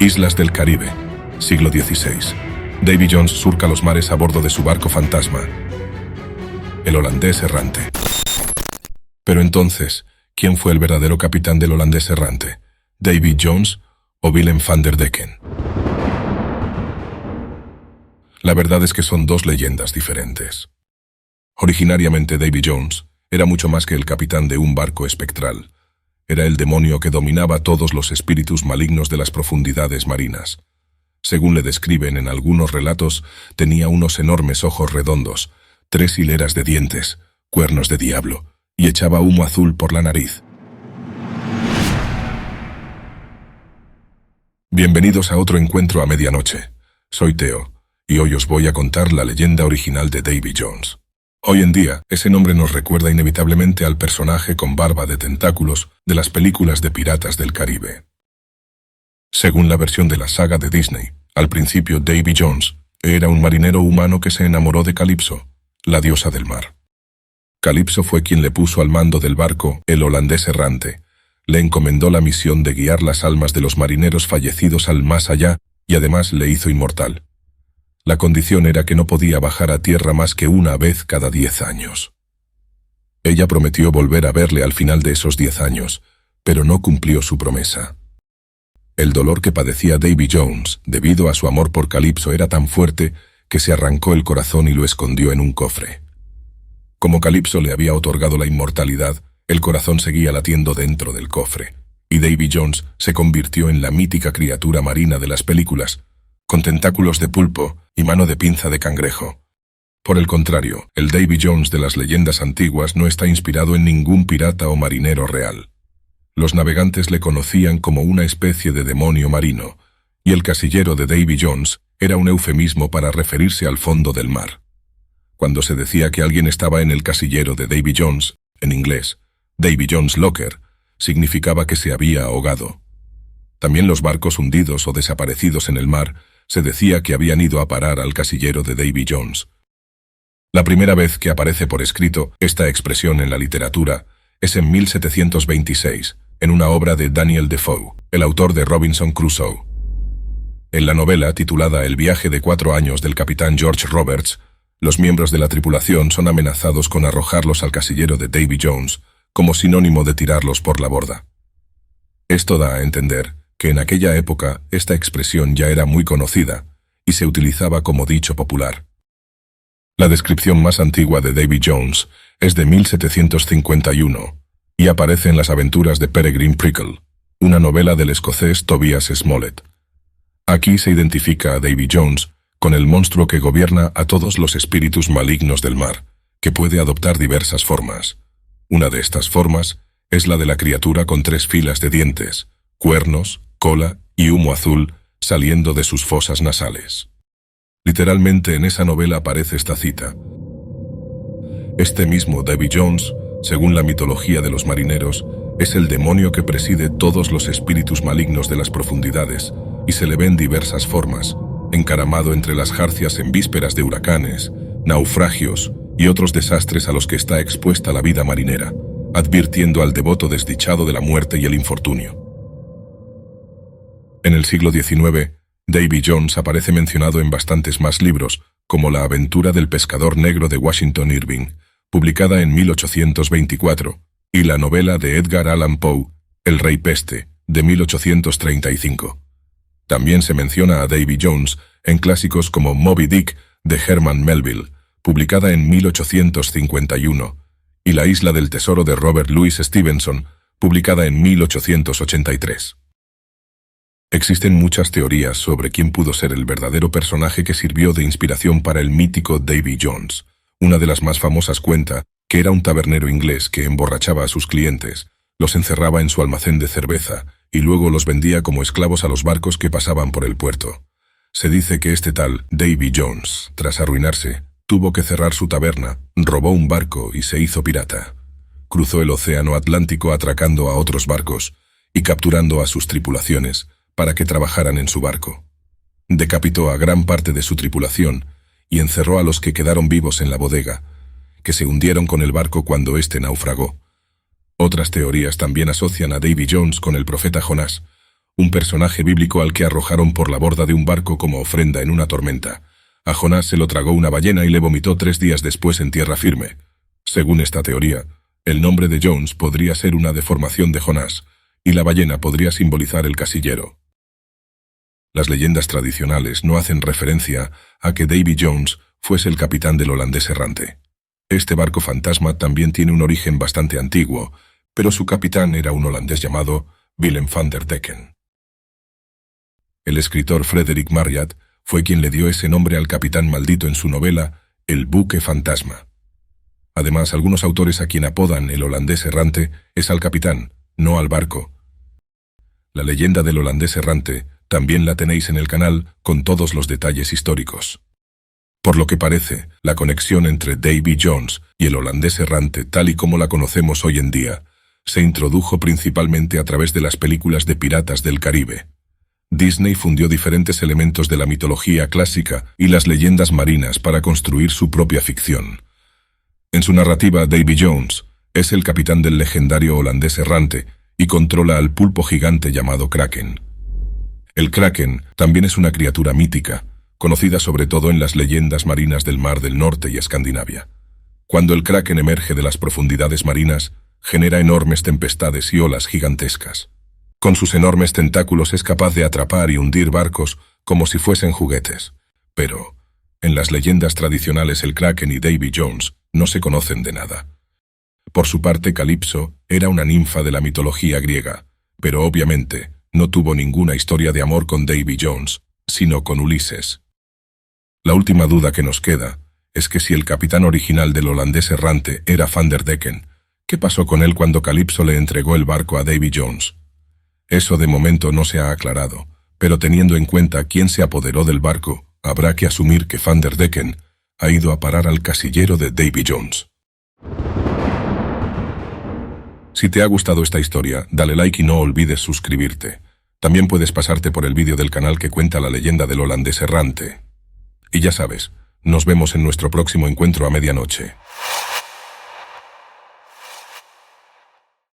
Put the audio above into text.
Islas del Caribe, siglo XVI. Davy Jones surca los mares a bordo de su barco fantasma, el holandés errante. Pero entonces, ¿quién fue el verdadero capitán del holandés errante? ¿Davy Jones o Willem van der Decken? La verdad es que son dos leyendas diferentes. Originariamente Davy Jones era mucho más que el capitán de un barco espectral. Era el demonio que dominaba todos los espíritus malignos de las profundidades marinas. Según le describen en algunos relatos, tenía unos enormes ojos redondos, 3 hileras de dientes, cuernos de diablo, y echaba humo azul por la nariz. Bienvenidos a otro encuentro a medianoche. Soy Theo, y hoy os voy a contar la leyenda original de Davy Jones. Hoy en día, ese nombre nos recuerda inevitablemente al personaje con barba de tentáculos de las películas de piratas del Caribe. Según la versión de la saga de Disney, al principio Davy Jones era un marinero humano que se enamoró de Calypso, la diosa del mar. Calypso fue quien le puso al mando del barco el holandés errante, le encomendó la misión de guiar las almas de los marineros fallecidos al más allá y además le hizo inmortal. La condición era que no podía bajar a tierra más que una vez cada 10 años. Ella prometió volver a verle al final de esos 10 años, pero no cumplió su promesa. El dolor que padecía Davy Jones, debido a su amor por Calypso, era tan fuerte que se arrancó el corazón y lo escondió en un cofre. Como Calypso le había otorgado la inmortalidad, el corazón seguía latiendo dentro del cofre, y Davy Jones se convirtió en la mítica criatura marina de las películas, con tentáculos de pulpo y mano de pinza de cangrejo. Por el contrario, el Davy Jones de las leyendas antiguas no está inspirado en ningún pirata o marinero real. Los navegantes le conocían como una especie de demonio marino, y el casillero de Davy Jones era un eufemismo para referirse al fondo del mar. Cuando se decía que alguien estaba en el casillero de Davy Jones, en inglés, Davy Jones Locker, significaba que se había ahogado. También los barcos hundidos o desaparecidos en el mar se decía que habían ido a parar al casillero de Davy Jones. La primera vez que aparece por escrito esta expresión en la literatura es en 1726, en una obra de Daniel Defoe, el autor de Robinson Crusoe. En la novela, titulada El viaje de 4 años del capitán George Roberts, los miembros de la tripulación son amenazados con arrojarlos al casillero de Davy Jones, como sinónimo de tirarlos por la borda. Esto da a entender que en aquella época esta expresión ya era muy conocida y se utilizaba como dicho popular. La descripción más antigua de Davy Jones es de 1751 y aparece en las aventuras de Peregrine Prickle, una novela del escocés Tobias Smollett. Aquí se identifica a Davy Jones con el monstruo que gobierna a todos los espíritus malignos del mar, que puede adoptar diversas formas. Una de estas formas es la de la criatura con 3 filas de dientes, cuernos, cola y humo azul saliendo de sus fosas nasales. Literalmente en esa novela aparece esta cita: este mismo Davy Jones, según la mitología de los marineros, es el demonio que preside todos los espíritus malignos de las profundidades y se le ve en diversas formas, encaramado entre las jarcias en vísperas de huracanes, naufragios y otros desastres a los que está expuesta la vida marinera, advirtiendo al devoto desdichado de la muerte y el infortunio. En el siglo XIX, Davy Jones aparece mencionado en bastantes más libros, como La aventura del pescador negro de Washington Irving, publicada en 1824, y la novela de Edgar Allan Poe, El rey peste, de 1835. También se menciona a Davy Jones en clásicos como Moby Dick, de Herman Melville, publicada en 1851, y La isla del tesoro de Robert Louis Stevenson, publicada en 1883. Existen muchas teorías sobre quién pudo ser el verdadero personaje que sirvió de inspiración para el mítico Davy Jones. Una de las más famosas cuenta que era un tabernero inglés que emborrachaba a sus clientes, los encerraba en su almacén de cerveza y luego los vendía como esclavos a los barcos que pasaban por el puerto. Se dice que este tal Davy Jones, tras arruinarse, tuvo que cerrar su taberna, robó un barco y se hizo pirata. Cruzó el océano Atlántico atracando a otros barcos y capturando a sus tripulaciones para que trabajaran en su barco. Decapitó a gran parte de su tripulación y encerró a los que quedaron vivos en la bodega, que se hundieron con el barco cuando éste naufragó. Otras teorías también asocian a Davy Jones con el profeta Jonás, un personaje bíblico al que arrojaron por la borda de un barco como ofrenda en una tormenta. A Jonás se lo tragó una ballena y le vomitó 3 días después en tierra firme. Según esta teoría, el nombre de Jones podría ser una deformación de Jonás, y la ballena podría simbolizar el casillero. Las leyendas tradicionales no hacen referencia a que Davy Jones fuese el capitán del holandés errante. Este barco fantasma también tiene un origen bastante antiguo, pero su capitán era un holandés llamado Willem van der Decken. El escritor Frederick Marryat fue quien le dio ese nombre al capitán maldito en su novela El buque fantasma. Además, algunos autores a quien apodan el holandés errante es al capitán, no al barco. La leyenda del holandés errante también la tenéis en el canal con todos los detalles históricos. Por lo que parece, la conexión entre Davy Jones y el holandés errante, tal y como la conocemos hoy en día, se introdujo principalmente a través de las películas de piratas del Caribe. Disney fundió diferentes elementos de la mitología clásica y las leyendas marinas para construir su propia ficción. En su narrativa, Davy Jones es el capitán del legendario holandés errante y controla al pulpo gigante llamado Kraken. El Kraken también es una criatura mítica, conocida sobre todo en las leyendas marinas del Mar del Norte y Escandinavia. Cuando el Kraken emerge de las profundidades marinas, genera enormes tempestades y olas gigantescas. Con sus enormes tentáculos es capaz de atrapar y hundir barcos como si fuesen juguetes. Pero, en las leyendas tradicionales el Kraken y Davy Jones no se conocen de nada. Por su parte, Calipso era una ninfa de la mitología griega, pero obviamente no tuvo ninguna historia de amor con Davy Jones, sino con Ulises. La última duda que nos queda es que si el capitán original del holandés errante era Van der Decken, ¿qué pasó con él cuando Calipso le entregó el barco a Davy Jones? Eso de momento no se ha aclarado, pero teniendo en cuenta quién se apoderó del barco, habrá que asumir que Van der Decken ha ido a parar al casillero de Davy Jones. Si te ha gustado esta historia, dale like y no olvides suscribirte. También puedes pasarte por el vídeo del canal que cuenta la leyenda del holandés errante. Y ya sabes, nos vemos en nuestro próximo encuentro a medianoche.